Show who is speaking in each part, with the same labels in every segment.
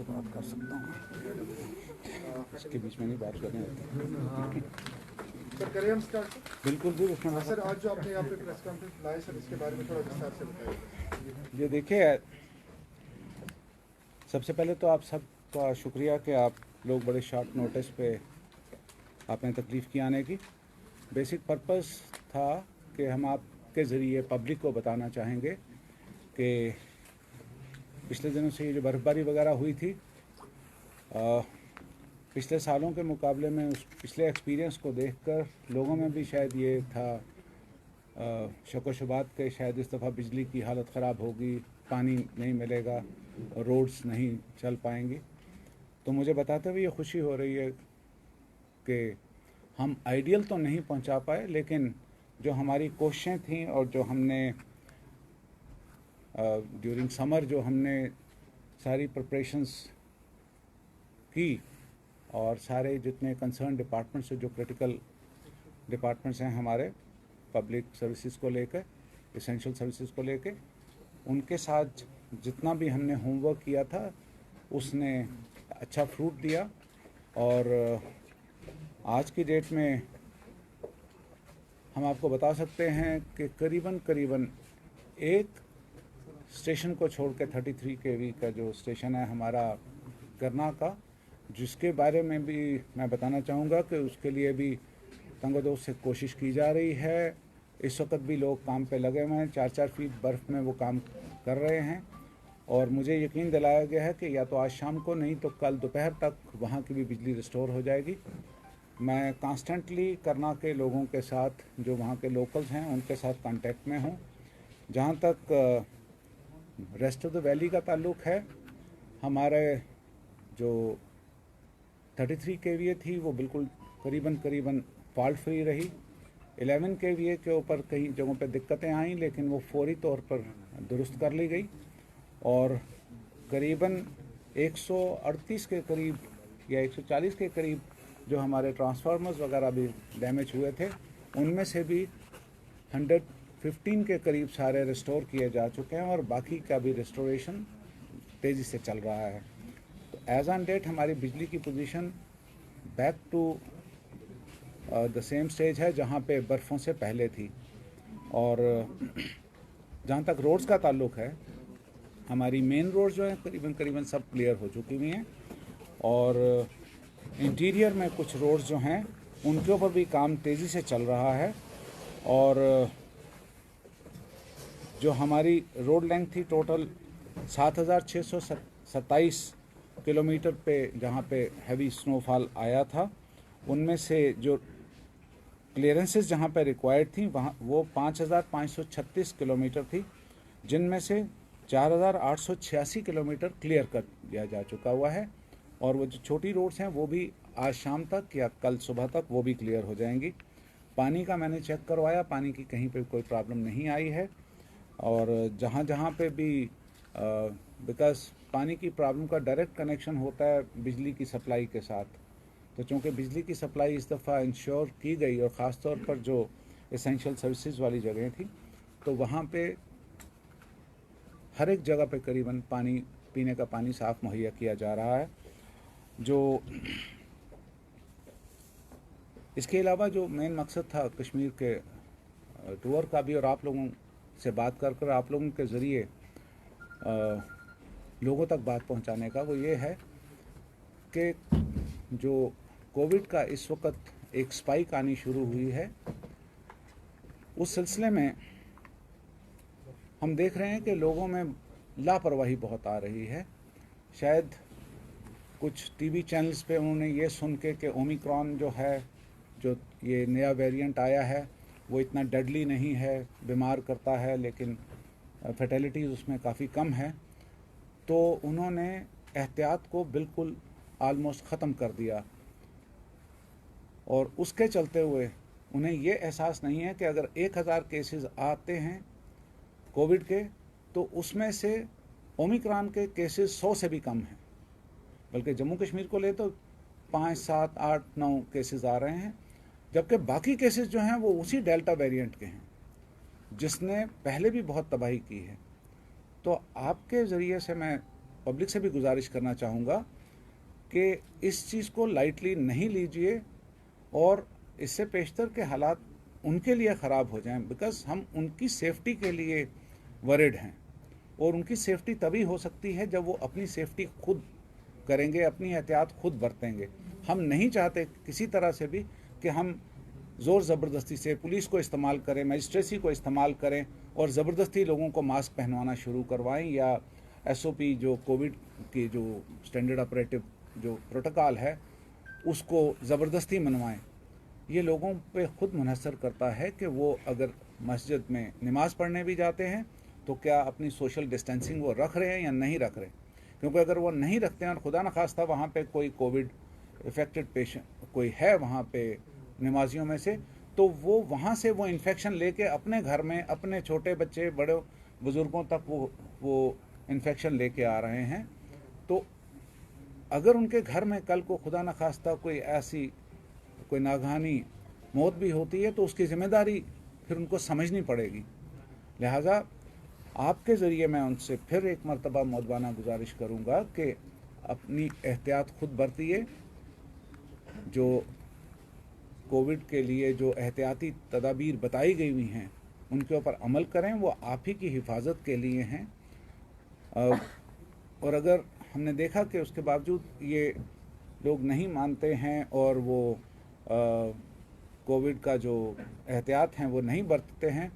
Speaker 1: बात कर सकता हूँ, इसके बीच में नहीं बात करनी होती।
Speaker 2: सर करें हम स्टार्ट?
Speaker 1: बिल्कुल जी, उसमें
Speaker 2: सर आज जो आपने यहाँ पे प्रेस कॉन्फ्रेंस बुलाई सर, इसके बारे में थोड़ा विस्तार से बताइए।
Speaker 1: ये देखिए, सबसे पहले तो आप सबका शुक्रिया कि आप लोग बड़े शॉर्ट नोटिस पे आपने तकलीफ़ की आने की। बेसिक पर्पस था कि हम आपके ज़रिए पब्लिक को बताना चाहेंगे कि पिछले दिनों से ये जो बर्फ़बारी वगैरह हुई थी, पिछले सालों के मुकाबले में उस पिछले एक्सपीरियंस को देखकर लोगों में भी शायद ये था शक व शुबात के शायद इस दफ़ा बिजली की हालत ख़राब होगी, पानी नहीं मिलेगा, रोड्स नहीं चल पाएंगी। तो मुझे बताते हुए ये खुशी हो रही है कि हम आइडियल तो नहीं पहुंचा पाए, लेकिन जो हमारी कोशिशें थीं और जो हमने ड्यूरिंग समर जो हमने सारी प्रिपरेशंस की और सारे जितने कंसर्न डिपार्टमेंट्स से जो क्रिटिकल डिपार्टमेंट्स हैं हमारे पब्लिक सर्विसेज को लेकर, एसेंशियल सर्विसेज को लेकर, उनके साथ जितना भी हमने होमवर्क किया था उसने अच्छा फ्रूट दिया। और आज की डेट में हम आपको बता सकते हैं कि करीबन एक स्टेशन को छोड़ के 33 kV का जो स्टेशन है हमारा करना का, जिसके बारे में भी मैं बताना चाहूँगा कि उसके लिए भी तंगोदोष से कोशिश की जा रही है। इस वक्त भी लोग काम पे लगे हुए हैं, 4-4 फीट बर्फ़ में वो काम कर रहे हैं और मुझे यकीन दिलाया गया है कि या तो आज शाम को नहीं तो कल दोपहर तक वहाँ की भी बिजली रिस्टोर हो जाएगी। मैं कॉन्स्टेंटली करना के लोगों के साथ, जो वहाँ के लोकल्स हैं, उनके साथ कांटेक्ट में हूँ। जहाँ तक रेस्ट ऑफ द वैली का ताल्लुक़ है, हमारे जो 33 kVA थी वो बिल्कुल करीबन फॉल्ट फ्री रही। 11 kVA के ऊपर कई जगहों पे दिक्कतें आईं, लेकिन वो फौरी तौर पर दुरुस्त कर ली गई और करीबन 138 के करीब या 140 के करीब जो हमारे ट्रांसफार्मर्स वगैरह भी डैमेज हुए थे, उनमें से भी 115 के करीब सारे रिस्टोर किए जा चुके हैं और बाकी का भी रिस्टोरेशन तेज़ी से चल रहा है। तो एज ऑन डेट हमारी बिजली की position back to the same stage है जहाँ पे बर्फ़ों से पहले थी। और जहाँ तक रोड्स का ताल्लुक़ है, हमारी मेन रोड जो है करीबन सब क्लियर हो चुकी हुई हैं और इंटीरियर में कुछ रोड्स जो हैं उनके ऊपर भी काम तेज़ी से चल रहा है। और जो हमारी रोड लेंथ थी टोटल 7,627 किलोमीटर पे, जहाँ पे हैवी स्नोफॉल आया था, उनमें से जो क्लियरेंसेस जहाँ पे रिक्वायर्ड थी वहाँ वो 5,536 किलोमीटर थी, जिनमें से 4,886 किलोमीटर क्लियर कर दिया जा चुका हुआ है। और वो जो छोटी रोड्स हैं वो भी आज शाम तक या कल सुबह तक वो भी क्लियर हो जाएंगी। पानी का मैंने चेक करवाया, पानी की कहीं पे कोई प्रॉब्लम नहीं आई है। और जहाँ पे भी बिकॉज पानी की प्रॉब्लम का डायरेक्ट कनेक्शन होता है बिजली की सप्लाई के साथ, तो चूँकि बिजली की सप्लाई इस दफ़ा इंश्योर की गई और ख़ास तौर पर जो एसेंशियल सर्विसेज वाली जगह थी, तो वहाँ पे हर एक जगह पे करीबन पानी, पीने का पानी साफ़ मुहैया किया जा रहा है। जो इसके अलावा जो मेन मकसद था कश्मीर के टूर का भी और आप लोगों से बात कर आप लोगों के ज़रिए लोगों तक बात पहुंचाने का, वो ये है कि जो कोविड का इस वक्त एक स्पाइक आनी शुरू हुई है, उस सिलसिले में हम देख रहे हैं कि लोगों में लापरवाही बहुत आ रही है। शायद कुछ टीवी चैनल्स पे उन्होंने ये सुन के ओमिक्रॉन जो है, जो ये नया वेरिएंट आया है, वो इतना डेडली नहीं है, बीमार करता है लेकिन फैटेलिटीज़ उसमें काफ़ी कम है, तो उन्होंने एहतियात को बिल्कुल आलमोस्ट ख़त्म कर दिया। और उसके चलते हुए उन्हें ये एहसास नहीं है कि अगर 1000 केसेस आते हैं कोविड के तो उसमें से ओमिक्रॉन के केसेस 100 से भी कम हैं। बल्कि जम्मू कश्मीर को ले तो 5, 7, 8, 9 केसेस आ रहे हैं, जबकि बाकी केसेस जो हैं वो उसी डेल्टा वेरिएंट के हैं जिसने पहले भी बहुत तबाही की है। तो आपके ज़रिए से मैं पब्लिक से भी गुजारिश करना चाहूँगा कि इस चीज़ को लाइटली नहीं लीजिए और इससे पेशतर के हालात उनके लिए ख़राब हो जाएं, बिकॉज हम उनकी सेफ्टी के लिए वरिड हैं और उनकी सेफ्टी तभी हो सकती है जब वो अपनी सेफ्टी खुद करेंगे, अपनी एहतियात खुद बरतेंगे। हम नहीं चाहते किसी तरह से भी कि हम ज़ोर ज़बरदस्ती से पुलिस को इस्तेमाल करें, मजिस्ट्रेसी को इस्तेमाल करें और ज़बरदस्ती लोगों को मास्क पहनवाना शुरू करवाएं या SOP जो कोविड की जो स्टैंडर्ड ऑपरेटिव जो प्रोटोकॉल है उसको ज़बरदस्ती मनवाएं। ये लोगों पे खुद मुनहसर करता है कि वो अगर मस्जिद में नमाज पढ़ने भी जाते हैं तो क्या अपनी सोशल डिस्टेंसिंग वो रख रहे हैं या नहीं रख रहे। क्योंकि अगर वो नहीं रखते हैं और खुदा न खास्ता वहाँ पे कोई कोविड इफेक्टेड पेशेंट कोई है वहाँ पे नमाजियों में से, तो वो वहाँ से वो इन्फेक्शन लेके अपने घर में अपने छोटे बच्चे बड़े बुज़ुर्गों तक वो इन्फेक्शन लेके आ रहे हैं। तो अगर उनके घर में कल को खुदा न खास्ता कोई नागहानी मौत भी होती है तो उसकी ज़िम्मेदारी फिर उनको समझनी पड़ेगी। लिहाजा आपके ज़रिए मैं उनसे फिर एक मरतबा मौदबाना गुजारिश करूँगा कि अपनी एहतियात खुद बरतिए। जो कोविड के लिए जो एहतियाती तदाबीर बताई गई हुई हैं उनके ऊपर अमल करें, वो आप ही की हिफाजत के लिए हैं। और अगर हमने देखा कि उसके बावजूद ये लोग नहीं मानते हैं और वो कोविड का जो एहतियात हैं वो नहीं बरतते हैं,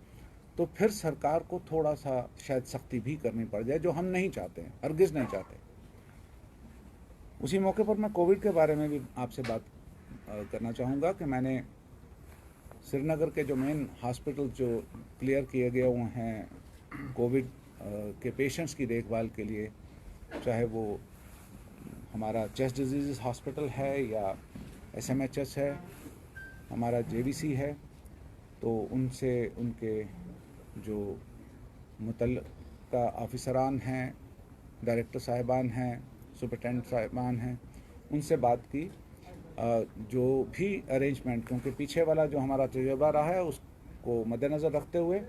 Speaker 1: तो फिर सरकार को थोड़ा सा शायद सख्ती भी करनी पड़ जाए, जो हम नहीं चाहते हैं, हरगिज़ नहीं चाहते। उसी मौके पर मैं कोविड के बारे में भी आपसे बात करना चाहूँगा कि मैंने श्रीनगर के जो मेन हॉस्पिटल जो क्लियर किए गए हुए हैं कोविड के पेशेंट्स की देखभाल के लिए, चाहे वो हमारा चेस्ट डिजीज़ हॉस्पिटल है या SMHS है, हमारा JVC है, तो उनसे उनके जो मुतल्लिका ऑफिसरान हैं, डायरेक्टर साहिबान हैं, सुपरिटेंडेंट साहिबान हैं, उनसे बात की। जो भी अरेंजमेंट, क्योंकि पीछे वाला जो हमारा तजुर्बा रहा है उसको मद्देनज़र रखते हुए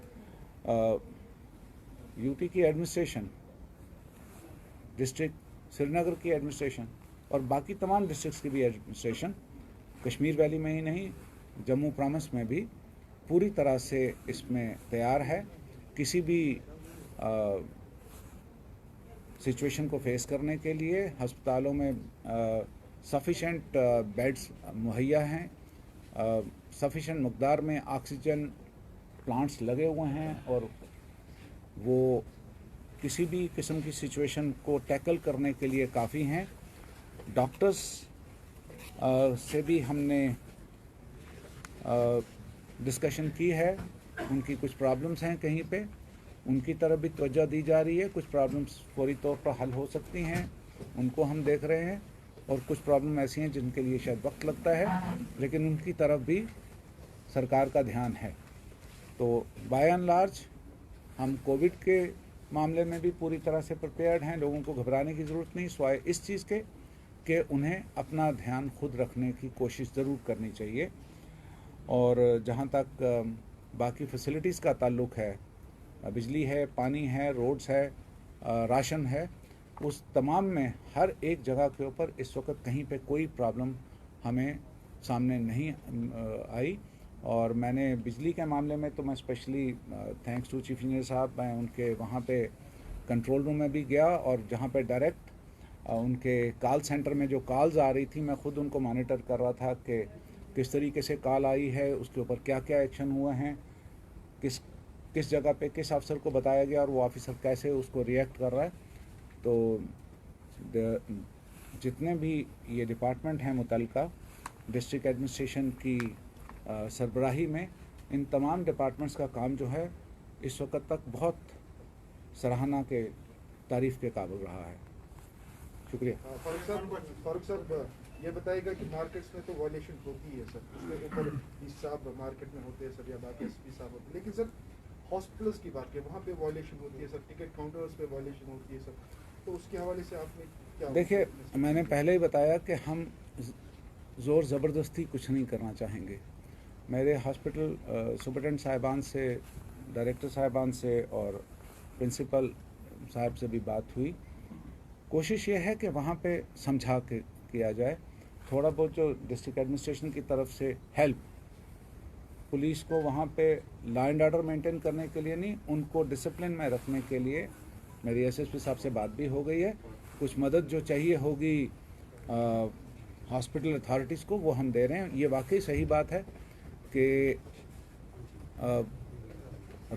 Speaker 1: UT की एडमिनिस्ट्रेशन, डिस्ट्रिक्ट श्रीनगर की एडमिनिस्ट्रेशन और बाकी तमाम डिस्ट्रिक्ट्स की भी एडमिनिस्ट्रेशन, कश्मीर वैली में ही नहीं जम्मू प्रॉविंस में भी पूरी तरह से इसमें तैयार है किसी भी सिचुएशन को फेस करने के लिए। अस्पतालों में सफिशेंट बेड्स मुहैया हैं, सफिशेंट मकदार में ऑक्सीजन प्लांट्स लगे हुए हैं और वो किसी भी किस्म की सिचुएशन को टैकल करने के लिए काफ़ी हैं। डॉक्टर्स से भी हमने डिस्कशन की है, उनकी कुछ प्रॉब्लम्स हैं कहीं पे, उनकी तरफ भी तवज्जो दी जा रही है। कुछ प्रॉब्लम्स फौरी तौर पर हल हो सकती हैं, उनको हम देख रहे हैं, और कुछ प्रॉब्लम ऐसी हैं जिनके लिए शायद वक्त लगता है, लेकिन उनकी तरफ भी सरकार का ध्यान है। तो बाय एंड लार्ज हम कोविड के मामले में भी पूरी तरह से प्रिपेयर्ड हैं। लोगों को घबराने की ज़रूरत नहीं, सिवाय इस चीज़ के कि उन्हें अपना ध्यान खुद रखने की कोशिश ज़रूर करनी चाहिए। और जहाँ तक बाकी फैसिलिटीज़ का ताल्लुक़ है, बिजली है, पानी है, रोड्स है, राशन है, उस तमाम में हर एक जगह के ऊपर इस वक्त कहीं पे कोई प्रॉब्लम हमें सामने नहीं आई। और मैंने बिजली के मामले में तो मैं specially thanks to chief engineer साहब, मैं उनके वहाँ पे कंट्रोल रूम में भी गया और जहाँ पे डायरेक्ट उनके कॉल सेंटर में जो कॉल्स आ रही थी मैं ख़ुद उनको मॉनिटर कर रहा था कि किस तरीके से कॉल आई है, उसके ऊपर क्या क्या एक्शन हुए हैं, किस जगह पे किस अफसर को बताया गया और वो ऑफिसर कैसे उसको रिएक्ट कर रहा है। तो जितने भी ये डिपार्टमेंट हैं मुतल्लिका डिस्ट्रिक्ट एडमिनिस्ट्रेशन की सरबराही में, इन तमाम डिपार्टमेंट्स का काम जो है इस वक्त तक बहुत सराहना के तारीफ़ के काबिल रहा है। शुक्रिया।
Speaker 2: फारूक साहब ये बताएगा कि मार्केट्स में तो वॉल्यूशन होती है सर, उसके ऊपर हिसाब मार्केट में होते हैं सर, या बाकी एसपी साहब होते हैं, लेकिन सर हॉस्पिटल्स की बात करें वहाँ पे वॉल्यूशन होती है सर, टिकट काउंटर्स पे वॉल्यूशन होती है सर, तो उसके हवाले से आपने क्या?
Speaker 1: देखिए, मैंने पहले ही बताया कि हम ज़ोर ज़बरदस्ती कुछ नहीं करना चाहेंगे। मेरे हॉस्पिटल सुपरिटेंडेंट साहिबान से, डायरेक्टर साहिबान से और प्रिंसिपल साहब से भी बात हुई। कोशिश ये है कि वहाँ पे समझा के किया जाए। थोड़ा बहुत जो डिस्ट्रिक्ट एडमिनिस्ट्रेशन की तरफ से हेल्प, पुलिस को वहाँ पे लॉ एंड ऑर्डर मेंटेन करने के लिए नहीं, उनको डिसिप्लिन में रखने के लिए मेरी एसएसपी साहब से बात भी हो गई है। कुछ मदद जो चाहिए होगी हॉस्पिटल अथॉरिटीज़ को, वो हम दे रहे हैं। ये वाकई सही बात है कि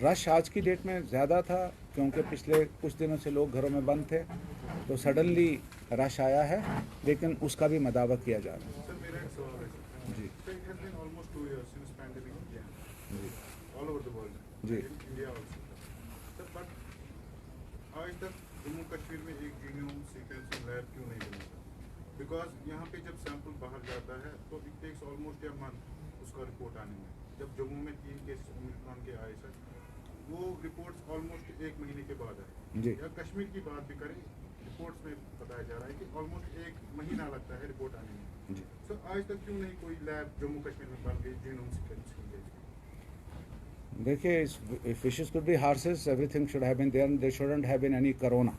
Speaker 1: रश आज की डेट में ज़्यादा था, क्योंकि पिछले कुछ दिनों से लोग घरों में बंद थे, तो सडनली रश आया है, लेकिन उसका भी मदावा किया जा रहा है।
Speaker 2: सर मेरा एक सवाल है
Speaker 1: जी
Speaker 2: sir, it has been almost 2 years since pandemic began
Speaker 1: जी
Speaker 2: all over the world,
Speaker 1: जी।
Speaker 2: in India also sir, but आज तक जम्मू कश्मीर में एक जीनोम सीक्वेंसिंग लैब क्यों नहीं बना सर? बिकॉज यहाँ पे जब सैंपल बाहर जाता है तो it takes almost a month उसका रिपोर्ट आने में। जब जम्मू में 3 केसेस ओमिक्रॉन के आए सर, वो रिपोर्ट्स ऑलमोस्ट 1 महीने के बाद आए।
Speaker 1: जी।
Speaker 2: या कश्मीर की बात भी करें, रिपोर्ट्स में बताया जा रहा है कि ऑलमोस्ट 1 महीना लगता है रिपोर्ट आने में।
Speaker 1: जी।
Speaker 2: सर आज तक क्यों नहीं कोई लैब जम्मू कश्मीर में बन गई जीनोम सीक्वेंसिंग के लिए?
Speaker 1: देखिए, if wishes could be horses, everything should have been there and there shouldn't have been any corona.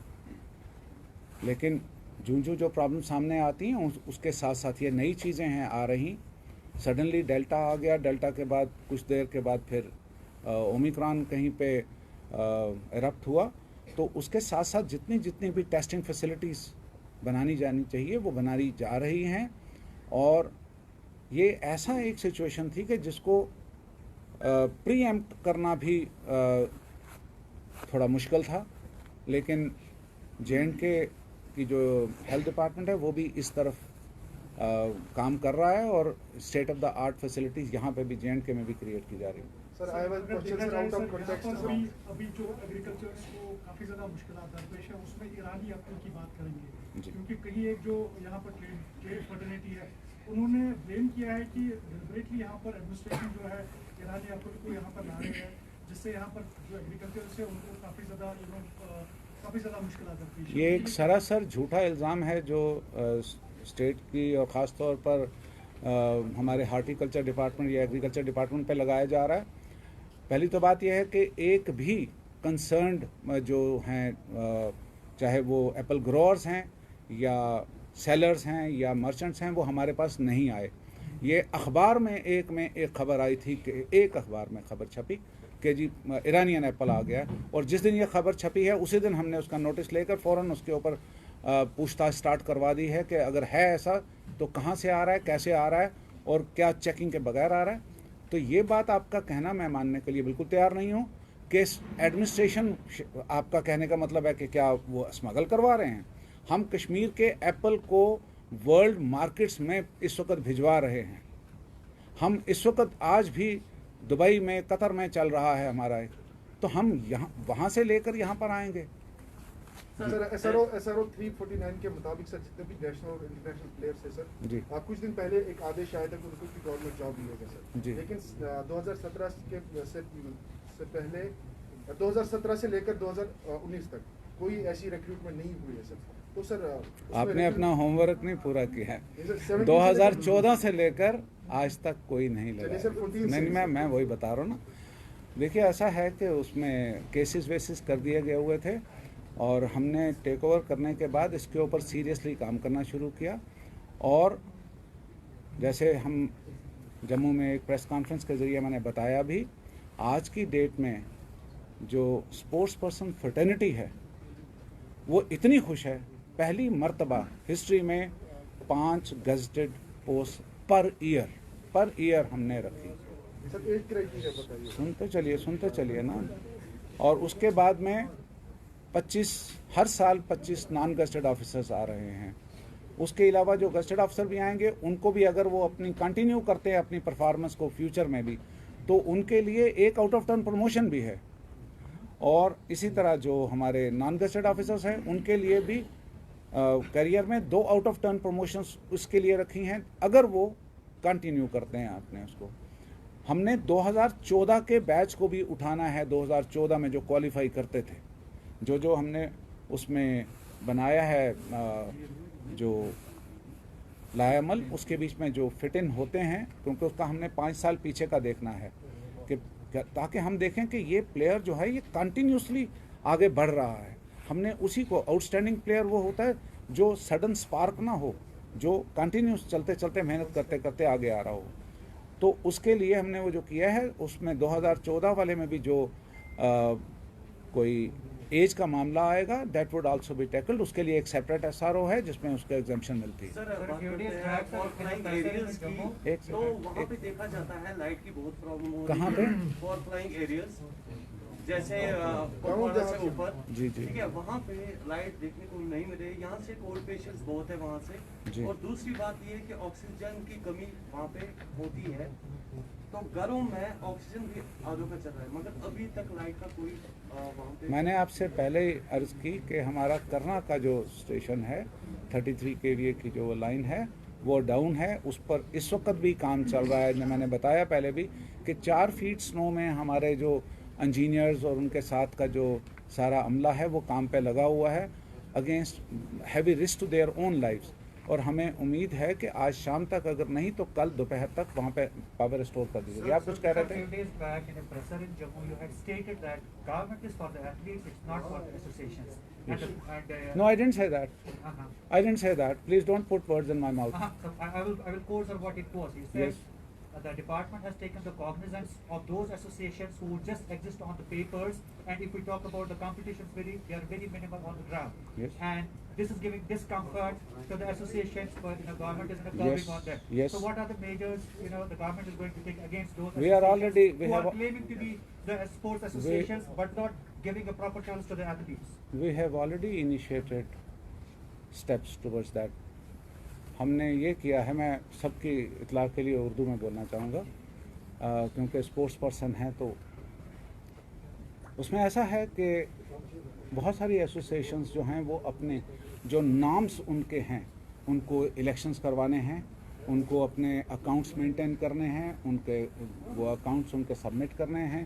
Speaker 1: लेकिन जो प्रॉब्लम सामने आती हैं उसके साथ साथ ये नई चीज़ें हैं आ रही। सडनली डेल्टा आ गया, डेल्टा के बाद कुछ देर के बाद फिर ओमिक्रॉन कहीं पे एरप्ट हुआ, तो उसके साथ साथ जितनी भी टेस्टिंग फैसिलिटीज़ बनानी जानी चाहिए वो बनाई जा रही हैं। और ये ऐसा एक सिचुएशन थी कि जिसको प्रीएम्प्ट करना भी थोड़ा मुश्किल था, लेकिन जे.एंड.के की जो हेल्थ डिपार्टमेंट है वो भी इस तरफ काम कर रहा है, और state of the art facilities यहाँ पे भी जे.एंड.के में भी क्रिएट की जा रही है।
Speaker 2: Sir I was question sir out of context.
Speaker 3: अभी जो एग्रीकल्चर को काफ़ी ज़्यादा मुश्किलात दरपेश है, उसमें ईरानी एप्पल की बात करेंगे,
Speaker 1: जी।
Speaker 3: क्योंकि कहीं एक जो यहाँ पर ट्रेड फर्टिलिटी है, उन्होंने ब्लेम किया है कि डिलिबरेटली यहाँ पर एडमिनिस्ट्रेशन जो है ईरानी एप्पल को यहाँ पर ला रहे हैं, जिससे यहाँ पर जो एग्रीकल्चर से उनको काफ़ी ज़्यादा मुश्किलात दरपेश है।
Speaker 1: ये एक सरासर झूठा इल्ज़ाम है जो स्टेट की और ख़ास तौर पर हमारे हार्टिकल्चर डिपार्टमेंट या एग्रीकल्चर डिपार्टमेंट पे लगाया जा रहा है। पहली तो बात यह है कि एक भी कंसर्न्ड जो हैं, चाहे वो एप्पल ग्रोअर्स हैं या सेलर्स हैं या मर्चेंट्स हैं, वो हमारे पास नहीं आए। ये अखबार में एक खबर आई थी कि एक अखबार में खबर छपी कि जी ईरानियन एप्पल आ गया, और जिस दिन ये खबर छपी है उसी दिन हमने उसका नोटिस लेकर फ़ौरन उसके ऊपर पूछताछ स्टार्ट करवा दी है कि अगर है ऐसा तो कहाँ से आ रहा है, कैसे आ रहा है और क्या चेकिंग के बगैर आ रहा है। तो ये बात आपका कहना मैं मानने के लिए बिल्कुल तैयार नहीं हूँ कि एडमिनिस्ट्रेशन, आपका कहने का मतलब है कि क्या वो स्मगल करवा रहे हैं। हम कश्मीर के एप्पल को वर्ल्ड मार्केट्स में इस वक्त भिजवा रहे हैं। हम इस वक्त आज भी दुबई में, कतर में चल रहा है हमारा एक, तो हम यहाँ वहाँ से लेकर यहाँ पर आएंगे।
Speaker 2: सर एसआरओ 349 के मुताबिक सर जितने भी नेशनल और इंटरनेशनल प्लेयर्स हैं सर,
Speaker 1: जी।
Speaker 2: कुछ दिन पहले एक आदेश आया था कि उनको की गवर्नमेंट जॉब मिलेगा सर,
Speaker 1: जी।
Speaker 2: लेकिन 2017 से पहले 2017 से लेकर 2019 तक कोई ऐसी रिक्रूटमेंट नहीं हुई है सर। तो सर
Speaker 1: आपने अपना होमवर्क नहीं पूरा किया है।
Speaker 2: ये सर 17
Speaker 1: 2014 से लेकर आज तक कोई नहीं
Speaker 2: चलिए
Speaker 1: लगा।
Speaker 2: सर, 14 से
Speaker 1: नहीं, मैं वही बता रहा हूँ ना। देखिए, ऐसा है कि उसमें केसेस वेसेस कर दिए गए हुए थे, और हमने टेक ओवर करने के बाद इसके ऊपर सीरियसली काम करना शुरू किया। और जैसे हम जम्मू में एक प्रेस कॉन्फ्रेंस के ज़रिए मैंने बताया भी, आज की डेट में जो स्पोर्ट्स पर्सन फ्रेटर्निटी है वो इतनी खुश है, पहली मर्तबा हिस्ट्री में 5 गजेटेड पोस्ट पर ईयर हमने रखी।
Speaker 2: सर एज क्राइटेरिया बताइए।
Speaker 1: सुनते चलिए ना। और उसके बाद में हर साल 25 नॉन गजेटेड ऑफिसर्स आ रहे हैं। उसके अलावा जो गजेटेड ऑफिसर भी आएंगे, उनको भी अगर वो अपनी कंटिन्यू करते हैं अपनी परफॉर्मेंस को फ्यूचर में भी, तो उनके लिए एक आउट ऑफ टर्न प्रमोशन भी है। और इसी तरह जो हमारे नॉन गजेटेड ऑफिसर्स हैं, उनके लिए भी करियर में 2 आउट ऑफ टर्न प्रमोशंस उसके लिए रखी हैं, अगर वो कंटिन्यू करते हैं आपने उसको। हमने 2014 के बैच को भी उठाना है, 2014 में जो क्वालिफाई करते थे, जो हमने उसमें बनाया है जो लायामल, उसके बीच में जो फिट इन होते हैं, क्योंकि उसका हमने 5 साल पीछे का देखना है कि ताकि हम देखें कि ये प्लेयर जो है ये कंटिन्यूसली आगे बढ़ रहा है। हमने उसी को, आउटस्टैंडिंग प्लेयर वो होता है जो सडन स्पार्क ना हो, जो कंटिन्यूस चलते चलते मेहनत करते करते आगे आ रहा हो। तो उसके लिए हमने वो जो किया है, उसमें 2014 वाले में भी जो कोई एज का मामला आएगा, that would also be tackled. उसके लिए एक सेपरेट SRO है जिसमें उसका एग्जाम्पशन मिलती है।
Speaker 4: तो वहाँ पे देखा जाता है लाइट की बहुत प्रॉब्लम हो रही है।
Speaker 1: कहाँ पे?
Speaker 4: फॉर फ्लाइंग एरियल्स, जैसे कुपवाड़ा से ऊपर,
Speaker 1: जी।
Speaker 4: ठीक है, वहाँ पे लाइट देखने को नहीं मिल रही। यहाँ से कोल्ड पेशेंट्स बहुत है वहाँ से।
Speaker 1: जी।
Speaker 4: और दूसरी बात ये है कि ऑक्सीजन की कमी वहाँ पे होती है, तो घरों में ऑक्सीजन भी आधों का चल रहा है, मगर अभी तक लाइट का कोई वहाँ पे।
Speaker 1: मैंने आपसे पहले ही अर्ज की कि हमारा करना का जो स्टेशन है 33 kVA की जो लाइन है वो डाउन है, उस पर इस वक्त भी काम चल रहा है। मैंने बताया पहले भी कि 4 फीट स्नो में हमारे जो इंजीनियर्स और उनके साथ का जो सारा अमला है वो काम पे लगा हुआ है, against heavy risk to their own lifes. और हमें उम्मीद है कि आज शाम तक, अगर नहीं तो कल दोपहर तक वहाँ पे पावर रिस्टोर कर दीजिए। आप कुछ कह रहे थे?
Speaker 5: Few days back in a presser in Jammu, you had stated that government is for the athletes, it's not for the associations.
Speaker 1: No, I didn't say that.
Speaker 5: Uh-huh.
Speaker 1: I didn't say that. Please don't put words in my mouth.
Speaker 5: So I will quote sir what it was. He said
Speaker 1: Yes.
Speaker 5: the department has taken the cognizance of those associations who just exist on the papers, and if we talk about the competitions, they are very minimal on the ground.
Speaker 1: Yes.
Speaker 5: And this is giving discomfort to the associations, but government is covering
Speaker 1: Yes.
Speaker 5: on them.
Speaker 1: Yes.
Speaker 5: So what are the measures the government is going to take against those
Speaker 1: We are already- we
Speaker 5: who
Speaker 1: have-
Speaker 5: are claiming to be the sports associations but not giving a proper chance to the athletes?
Speaker 1: We have already initiated steps towards that. हमने ये किया है, मैं सबकी इतला के लिए उर्दू में बोलना चाहूँगा क्योंकि स्पोर्ट्स पर्सन हैं, तो उसमें ऐसा है कि बहुत सारी एसोसिएशंस जो हैं वो अपने जो नाम्स उनके हैं उनको इलेक्शंस करवाने हैं, उनको अपने अकाउंट्स मेंटेन करने हैं, उनके वो अकाउंट्स उनके सबमिट करने हैं,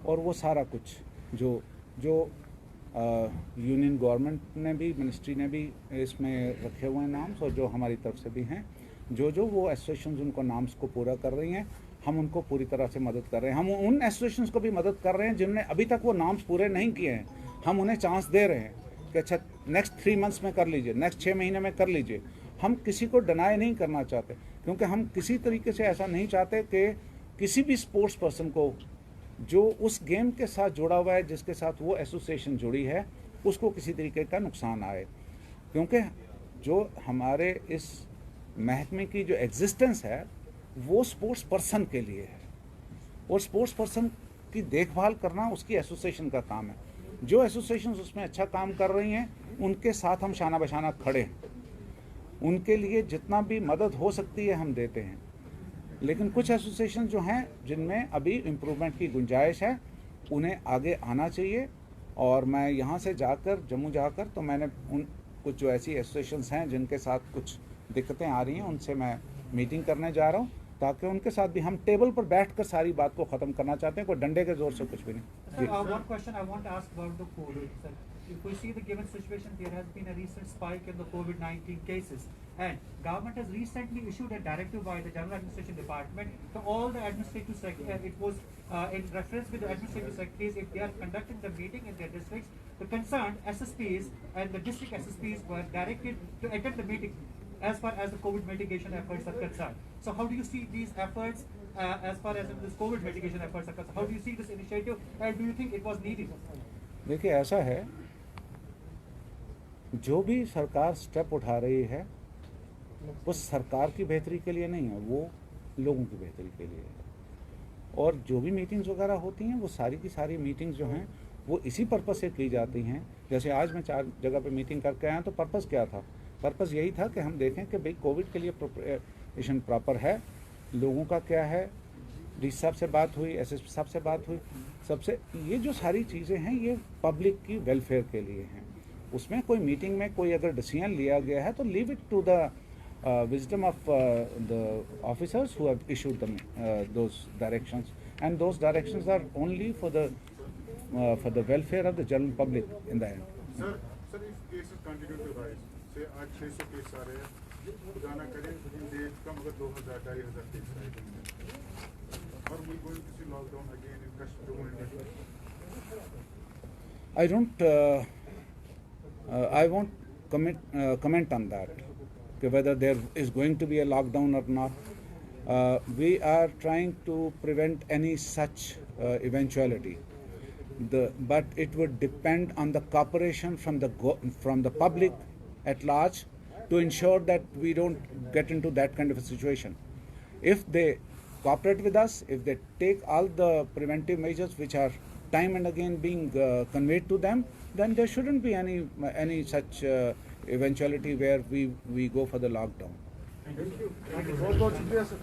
Speaker 1: और वो सारा कुछ जो यूनियन गवर्नमेंट ने भी, मिनिस्ट्री ने भी इसमें रखे हुए हैं नाम्स, और जो हमारी तरफ से भी हैं, जो वो एसोसिएशंस उनको नाम्स को पूरा कर रही हैं, हम उनको पूरी तरह से मदद कर रहे हैं। हम उन एसोसिएशंस को भी मदद कर रहे हैं जिन्होंने अभी तक वो नाम्स पूरे नहीं किए हैं, हम उन्हें चांस दे रहे हैं कि अच्छा नेक्स्ट 3 मंथ्स में कर लीजिए, नेक्स्ट 6 महीने में कर लीजिए। हम किसी को डिनाई नहीं करना चाहते, क्योंकि हम किसी तरीके से ऐसा नहीं चाहते कि किसी भी स्पोर्ट्स पर्सन को जो उस गेम के साथ जुड़ा हुआ है, जिसके साथ वो एसोसिएशन जुड़ी है, उसको किसी तरीके का नुकसान आए। क्योंकि जो हमारे इस महकमे की जो एग्जिस्टेंस है वो स्पोर्ट्स पर्सन के लिए है, और स्पोर्ट्स पर्सन की देखभाल करना उसकी एसोसिएशन का काम है। जो एसोसिएशन उसमें अच्छा काम कर रही हैं उनके साथ हम शाना बशाना खड़े हैं, उनके लिए जितना भी मदद हो सकती है हम देते हैं। लेकिन कुछ एसोसिएशन जो हैं जिनमें अभी इम्प्रूवमेंट की गुंजाइश है, उन्हें आगे आना चाहिए। और मैं यहाँ से जाकर, जम्मू जाकर, तो मैंने उन कुछ जो ऐसी एसोसिएशंस हैं जिनके साथ कुछ दिक्कतें आ रही हैं, उनसे मैं मीटिंग करने जा रहा हूँ, ताकि उनके साथ भी हम टेबल पर बैठकर सारी बात को ख़त्म करना चाहते हैं, कोई डंडे के ज़ोर से कुछ भी नहीं।
Speaker 5: Sir, one question I want to ask about the COVID, sir. If we see the given situation, there has been a recent spike in the COVID-19 cases, and government has recently issued a directive by the General Administration Department to all the administrative secretaries. It was in reference with the administrative secretaries, if they are conducting the meeting in their districts, the concerned SSPs and the district SSPs were directed to attend the meeting as far as the COVID mitigation efforts are concerned. So how do you see these efforts as far as this COVID mitigation efforts are concerned? How do you see this initiative, and do you think it was needed?
Speaker 1: देखिए, ऐसा है, जो भी सरकार step उठा रही है वो सरकार की बेहतरी के लिए नहीं है, वो लोगों की बेहतरी के लिए है। और जो भी मीटिंग्स वगैरह होती हैं वो सारी की सारी मीटिंग्स जो हैं वो इसी पर्पस से की जाती हैं। जैसे आज मैं 4 जगह पे मीटिंग करके आया, तो पर्पस क्या था? पर्पस यही था कि हम देखें कि भाई कोविड के लिए प्रिपरेशन प्रॉपर है, लोगों का क्या है। डी साहब से बात हुई, एसएसपी साहब से बात हुई, सबसे ये जो सारी चीज़ें हैं ये पब्लिक की वेलफेयर के लिए हैं। उसमें कोई मीटिंग में कोई अगर डिसीजन लिया गया है तो leave it to the wisdom of the officers who have issued those directions, and those directions are only for the welfare of the general public in the end.
Speaker 2: Sir, if cases continue to rise, say आज 600 case आ रहे हैं, खुदा ना करे इन days कम अगर 2000-2500 case आए दिन और we going to see lockdown again in Kashmir.
Speaker 1: I don't I won't comment on that, whether there is going to be a lockdown or not. We are trying to prevent any such eventuality. But it would depend on the cooperation from the public at large to ensure that we don't get into that kind of a situation. If they cooperate with us, if they take all the preventive measures which are time and again being conveyed to them, then there shouldn't be any such eventuality where we go for the lockdown.
Speaker 3: बहुत बहुत शुक्रिया sir.